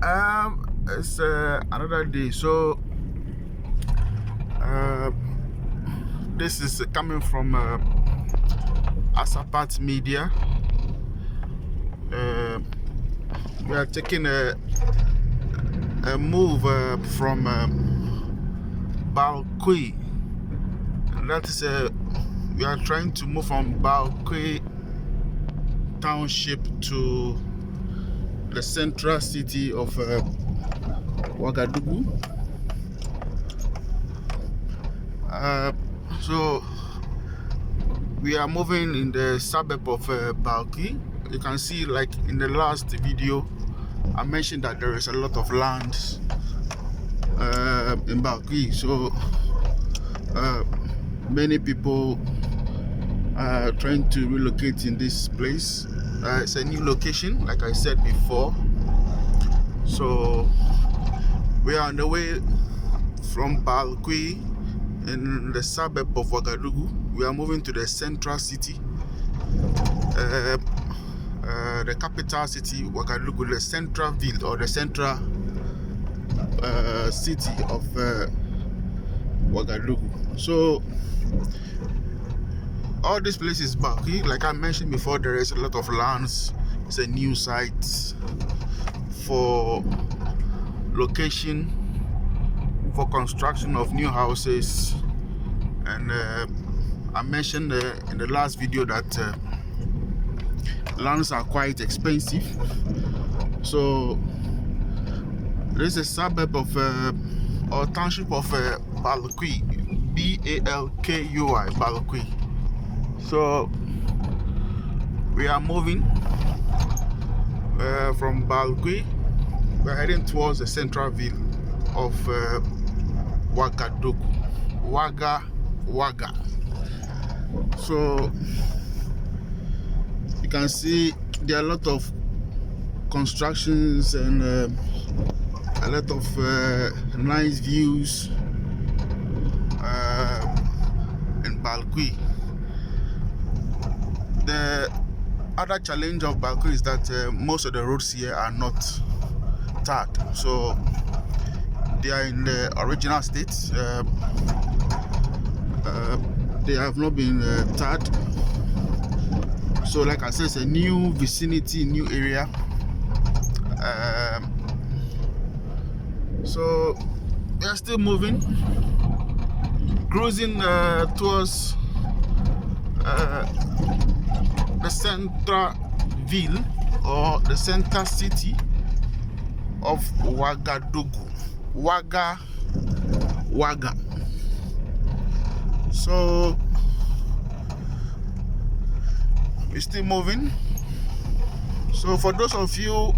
It's another day. So this is coming from Asapat Media. We are taking a move from Balkuy. That is we are trying to move from Balkuy township to the central city of Ouagadougou. So we are moving in the suburb of Balkuy. You can see, like in the last video, I mentioned that there is a lot of land in Balkuy. So many people are trying to relocate in this place. It's a new location, like I said before. So we are on the way from Balkuy in the suburb of Ouagadougou. We are moving to the central city, the capital city, Ouagadougou, the Centreville, or the central city of Ouagadougou. So all this place is Balkuy. Like I mentioned before, there is a lot of lands. It's a new site for location, for construction of new houses. And I mentioned in the last video that lands are quite expensive. So this is a suburb of or township of Balkuy, Balkuy, Balkuy. So we are moving from Balkuy. We're heading towards the Centreville of Ouagadougou, Ouagadougou. So you can see there are a lot of constructions and a lot of nice views in Balkuy. The other challenge of Balkuy is that most of the roads here are not tarred. So they are in the original state. They have not been tarred. So like I said, it's a new vicinity, new area. So we are still moving, cruising towards the central ville or the center city of Ouagadougou, Ouagadougou. So we're still moving. So for those of you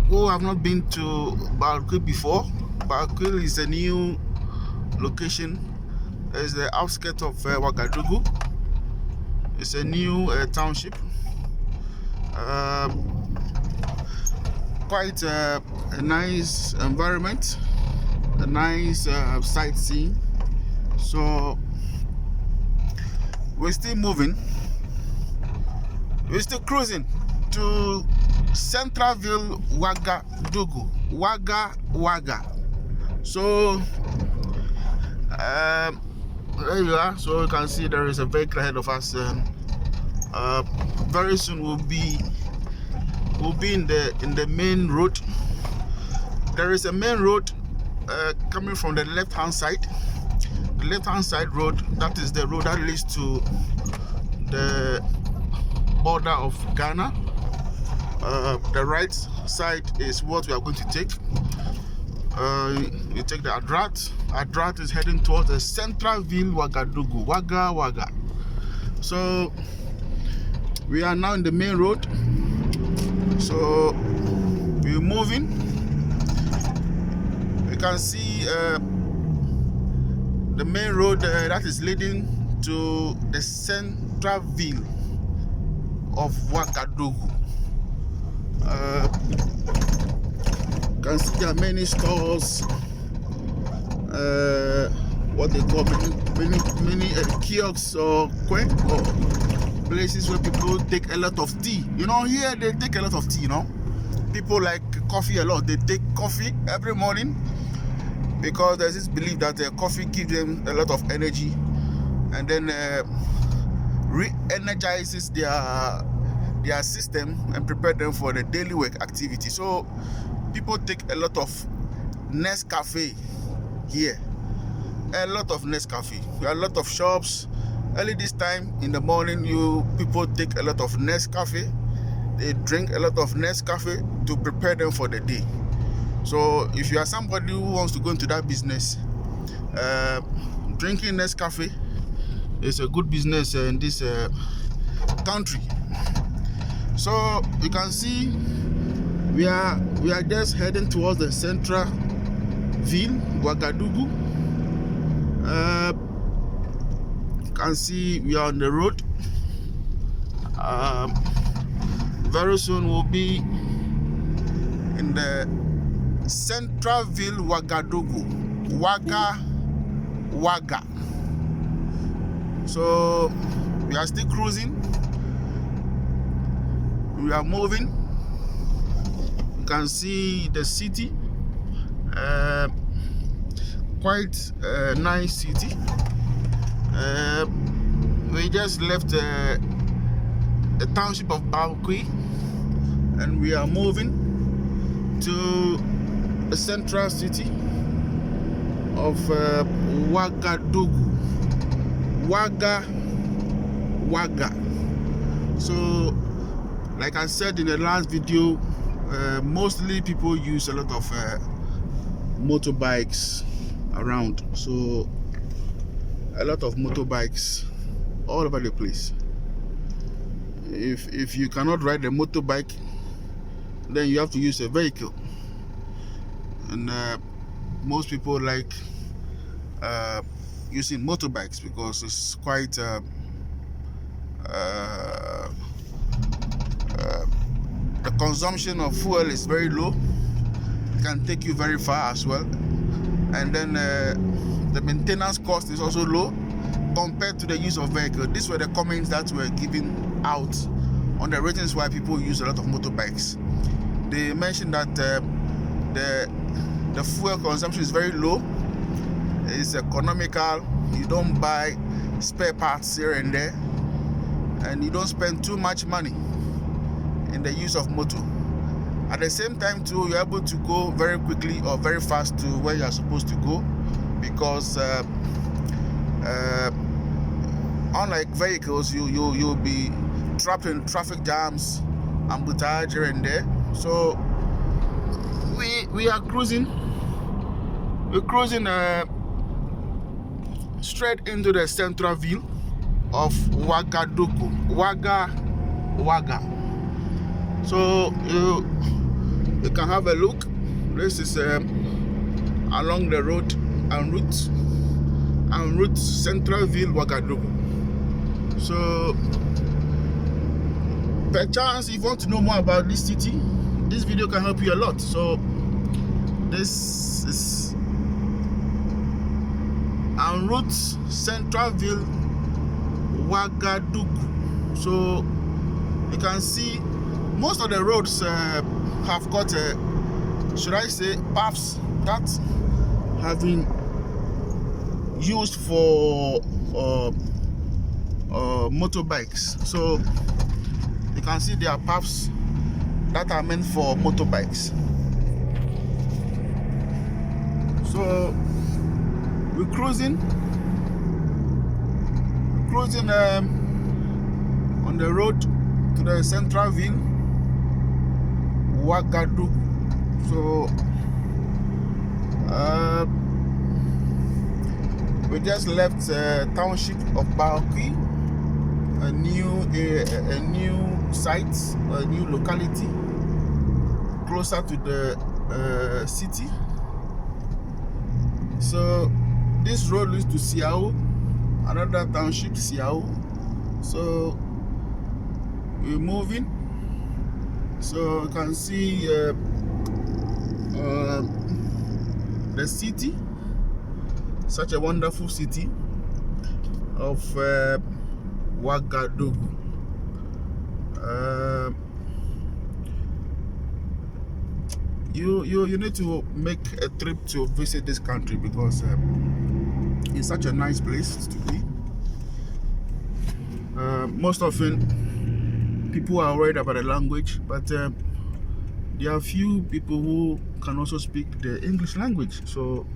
who have not been to Balkuy before, Balkuy is a new location. It's the outskirts of Ouagadougou. It's a new township. Quite a nice environment, a nice sightseeing. So we're still moving. We're still cruising to Centreville Ouagadougou, Ouagadougou. So there you are. So you can see there is a vehicle ahead of us. Very soon we'll be in the main road. There is a main road coming from the left-hand side. The left-hand side road, that is the road that leads to the border of Ghana. The right side is what we are going to take. You take the Adrat. Adrat is heading towards the Centreville Ouagadougou, Ouagadougou. So we are now in the main road. So we're moving. You can see the main road that is leading to the Centreville of Ouagadougou. You can see there are many stores, what they call many kiosks or places where people take a lot of tea. You know, here they take a lot of tea. You know, people like coffee a lot. They take coffee every morning because there's this belief that coffee gives them a lot of energy and then re-energizes their system and prepare them for the daily work activity. So people take a lot of Nescafe here. A lot of Nescafe. There are a lot of shops. Early this time in the morning, people take a lot of Nescafe. They drink a lot of Nescafe to prepare them for the day. So if you are somebody who wants to go into that business, drinking Nescafe is a good business in this country. So you can see we are just heading towards the Centreville Ouagadougou. You can see we are on the road. Very soon we'll be in the Centreville Ouagadougou, Waga. So we are still cruising. We are moving. You can see the city. Quite a nice city. We just left the township of Balkuy and we are moving to the central city of Ouagadougou. Waga. So like I said in the last video, mostly people use a lot of motorbikes around. So a lot of motorbikes all over the place. If you cannot ride a motorbike, then you have to use a vehicle. And most people like using motorbikes because it's quite the consumption of fuel is very low. It can take you very far as well, and then the maintenance cost is also low compared to the use of vehicle. These were the comments that were given out on the reasons why people use a lot of motorbikes. They mentioned that the fuel consumption is very low. It's economical. You don't buy spare parts here and there, and you don't spend too much money in the use of motor. At the same time too, you're able to go very quickly or very fast to where you're supposed to go, because unlike vehicles, you'll be trapped in traffic jams, embouteillage here and there. So we are cruising. We're cruising straight into the Centreville of Ouagadougou, Waga. So you can have a look. This is along the road en route Centreville Ouagadougou. So perchance if you want to know more about this city, this video can help you a lot. So this is en route Centreville Ouagadougou. So you can see most of the roads have got should I say paths that have been used for motorbikes. So you can see there are paths that are meant for motorbikes. So we're cruising on the road to the Centreville Ouagadougou. So we just left the township of Balkuy, a new site, a new locality closer to the city. So this road leads to Waow, another township, Waow. So we're moving. So you can see the city, such a wonderful city of Ouagadougou. you need to make a trip to visit this country because it's such a nice place to be. Most often people are worried about the language, but there are few people who can also speak the English language, so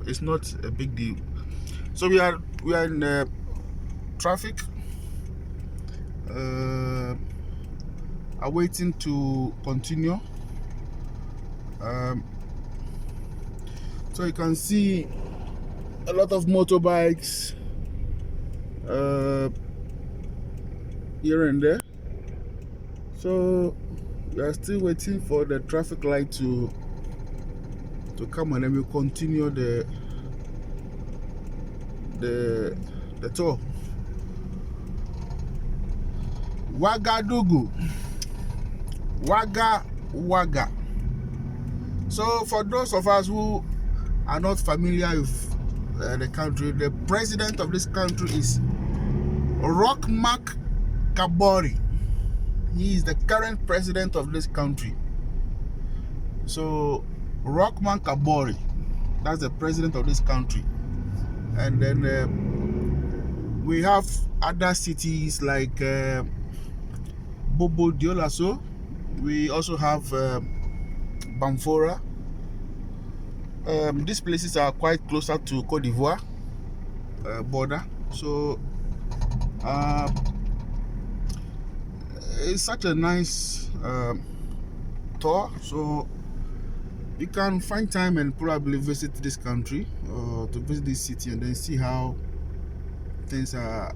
it's not a big deal. So we are in traffic, are waiting to continue. So you can see a lot of motorbikes here and there. So we are still waiting for the traffic light to come, and then we'll continue the tour. Ouagadougou, Waga. So for those of us who are not familiar with the country, the president of this country is Rochmark Kabore. He is the current president of this country. So Rochmark Kabore, that's the president of this country. And then we have other cities like Bobo Dioulasso. We also have Bamfora. These places are quite closer to Côte d'Ivoire border. So it's such a nice tour. So you can find time and probably visit this country or to visit this city and then see how things are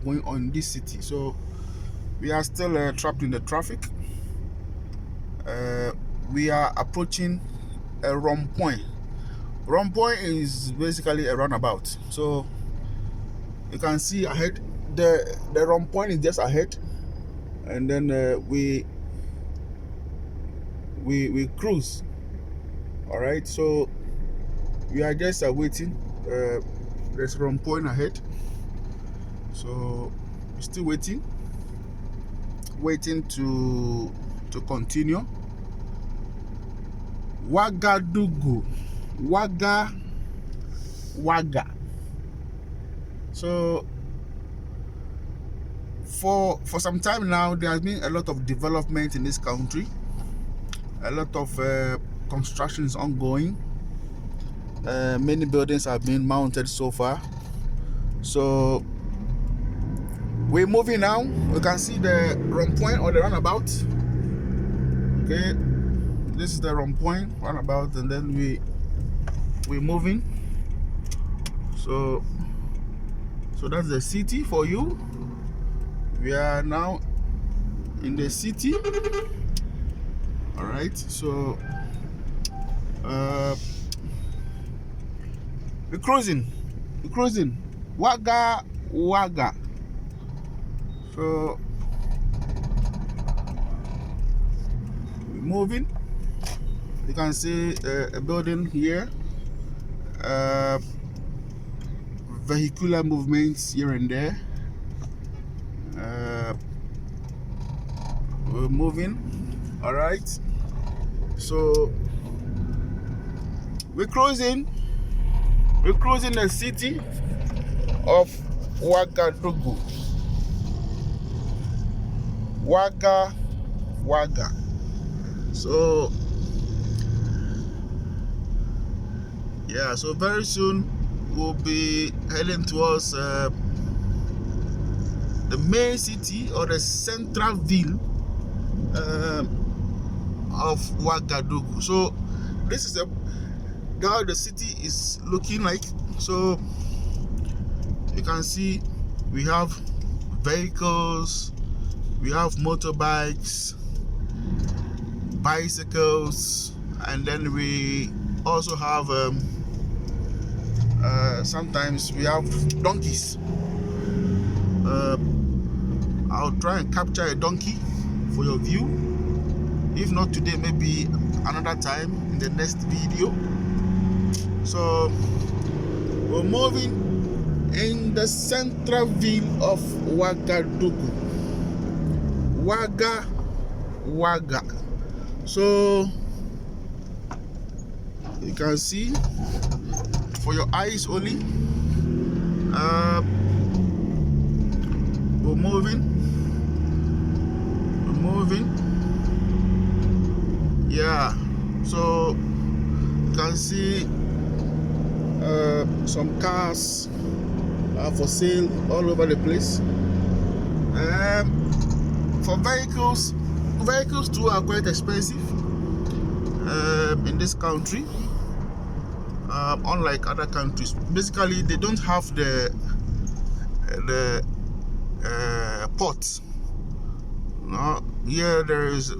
going on in this city. So we are still trapped in the traffic. We are approaching a rond-point. Rond-point is basically a roundabout. So you can see ahead, the rond-point is just ahead, and then we cruise. All right, so we are just waiting. There's a rond-point ahead, so we're still waiting to continue. Ouagadougou, Waga. So for some time now, there has been a lot of development in this country. A lot of construction is ongoing. Many buildings have been mounted so far. So we're moving now. You can see the rond-point or the roundabout. Okay, this is the rond-point roundabout, and then we're moving. So that's the city for you. We are now in the city. All right, so we're cruising. Waga. So we're moving. You can see a building here, vehicular movements here and there. We're moving. All right, so we're cruising the city of Ouagadougou. Waga. So yeah, so very soon we'll be heading towards the main city or the Centreville of Ouagadougou. So this is how the city is looking like. So you can see we have vehicles, we have motorbikes, bicycles, and then we also have sometimes we have donkeys. I'll try and capture a donkey for your view. If not today, maybe another time in the next video. So we're moving in the Centreville of Ouagadougou. Waga. So you can see for your eyes only. We're moving. Yeah, so you can see some cars for sale all over the place. For vehicles too are quite expensive in this country, unlike other countries. Basically, they don't have the ports. Here there is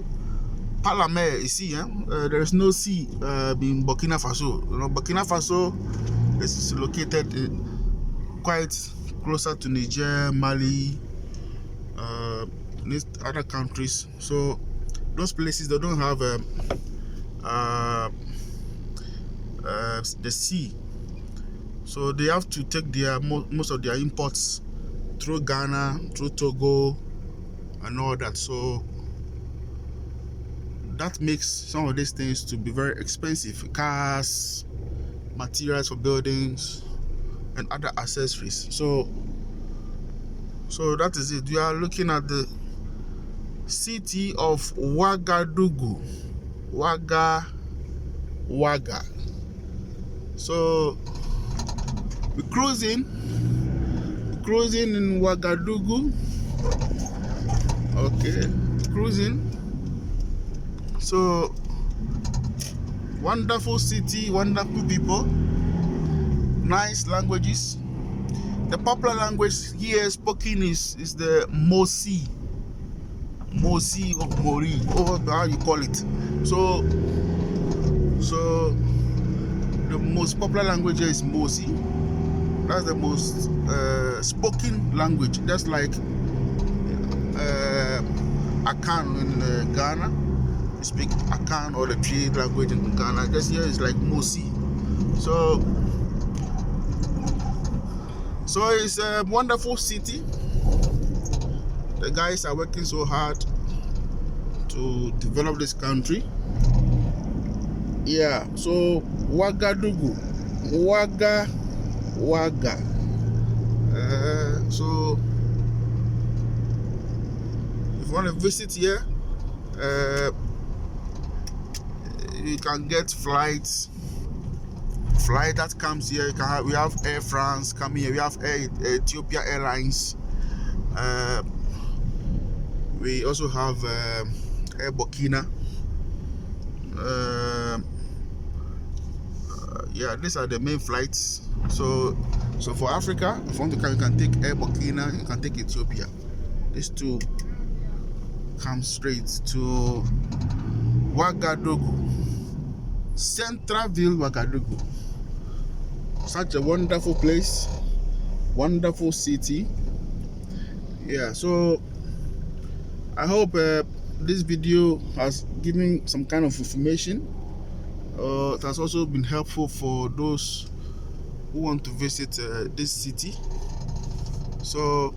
Palame, you see, there is no sea in Burkina Faso. Burkina Faso is located quite closer to Niger, Mali, other countries. So those places, they don't have the sea. So they have to take their most of their imports through Ghana, through Togo, and all that. So that makes some of these things to be very expensive. Cars, materials for buildings, and other accessories. So that is it. We are looking at the city of Ouagadougou. Ouagadougou. So we're cruising in Ouagadougou. Okay, cruising. So wonderful city, wonderful people, nice languages. The popular language here spoken is the Mosi or Mori, or how you call it. So the most popular language here is Mosi. That's the most spoken language. That's like Akan in Ghana. You speak Akan, or the trade language in Ghana. This here is like Mosi. So it's a wonderful city. The guys are working so hard to develop this country. Yeah, so Ouagadougou. So if you want to visit here, you can get flight that comes here. We have Air France coming here. We have Ethiopia Airlines. We also have Air Burkina. Yeah, these are the main flights. So for Africa, if you want to come, you can take Air Burkina, you can take Ethiopia. These two come straight to Ouagadougou, Centreville Ouagadougou. Such a wonderful place, wonderful city. Yeah, so I hope this video has given some kind of information. It has also been helpful for those who want to visit this city. So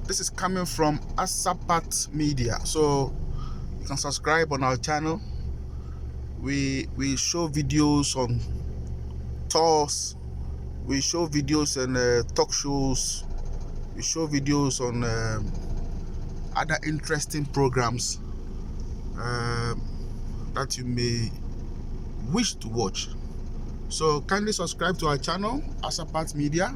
this is coming from Asapat Media. So you can subscribe on our channel. We show videos on tours, we show videos on talk shows, we show videos on other interesting programs that you may wish to watch. So kindly subscribe to our channel, Asapat Media.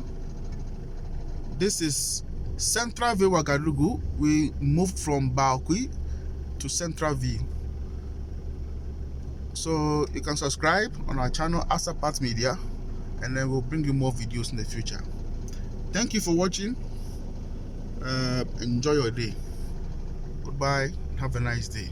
This is Centreville Ouagadougou. We moved from Balkuy to Centreville. So you can subscribe on our channel, Asapat Media, and then we'll bring you more videos in the future. Thank you for watching. Enjoy your day. Goodbye. Have a nice day.